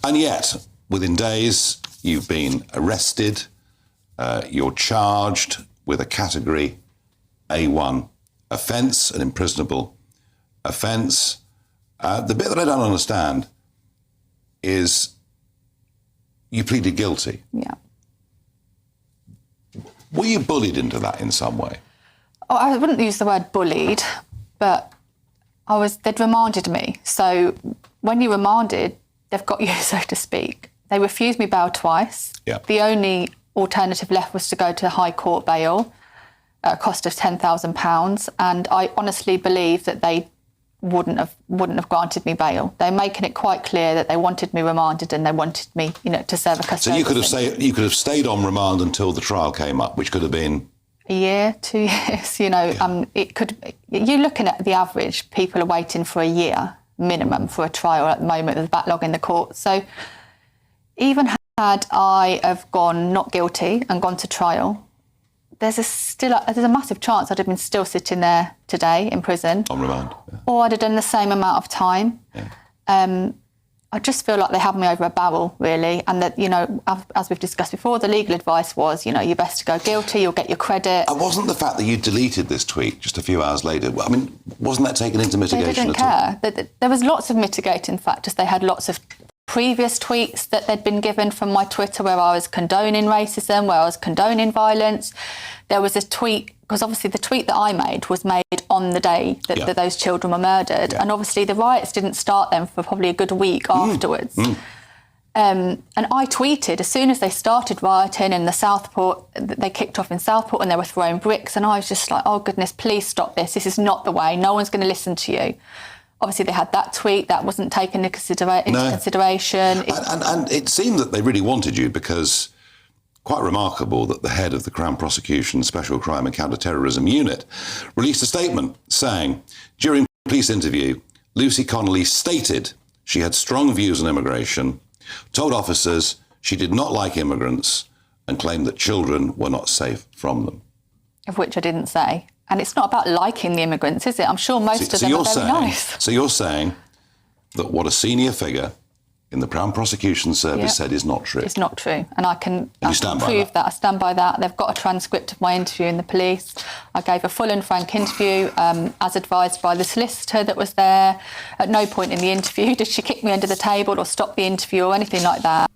And yet, within days, you've been arrested. You're charged with a category A1 offence, an imprisonable offence. The bit that I don't understand is you pleaded guilty. Yeah. Were you bullied into that in some way? Oh, I wouldn't use the word bullied, but they'd remanded me. So when you're remanded, they've got you, so to speak. They refused me bail twice. Yeah. The only alternative left was to go to High Court bail at a cost of £10,000. And I honestly believe that they wouldn't have granted me bail. They're making it quite clear that they wanted me remanded and they wanted me, to serve a custodial. So you could have stayed on remand until the trial came up, which could have been a year, 2 years. It could. You're looking at the average. People are waiting for a year minimum for a trial at the moment. There's a backlog in the court. So even had I have gone not guilty and gone to trial, there's a massive chance I'd have been still sitting there today in prison. On remand. Yeah. Or I'd have done the same amount of time. Yeah. I just feel like they have me over a barrel, really. And that, as we've discussed before, the legal advice was, you're best to go guilty, you'll get your credit. And wasn't the fact that you deleted this tweet just a few hours later, wasn't that taken into mitigation They didn't at all? care. There was lots of mitigating factors. They had lots of previous tweets that they'd been given from my Twitter where I was condoning racism, where I was condoning violence. There was a tweet, because obviously the tweet that I made was made on the day that those children were murdered. Yeah. And obviously the riots didn't start then for probably a good week afterwards. And I tweeted as soon as they started rioting in the Southport, they kicked off in Southport and they were throwing bricks. And I was just like, oh, goodness, please stop this. This is not the way. No one's going to listen to you. Obviously, they had that tweet that wasn't taken into consideration. And it seemed that they really wanted you because quite remarkable that the head of the Crown Prosecution Special Crime and Counter-Terrorism Unit released a statement saying, during police interview, Lucy Connolly stated she had strong views on immigration, told officers she did not like immigrants and claimed that children were not safe from them. Of which I didn't say. And it's not about liking the immigrants, is it? I'm sure most of them are very nice. So you're saying that what a senior figure in the Crown Prosecution Service said is not true? It's not true. And I can prove that. I stand by that. They've got a transcript of my interview in the police. I gave a full and frank interview, as advised by the solicitor that was there. At no point in the interview did she kick me under the table or stop the interview or anything like that.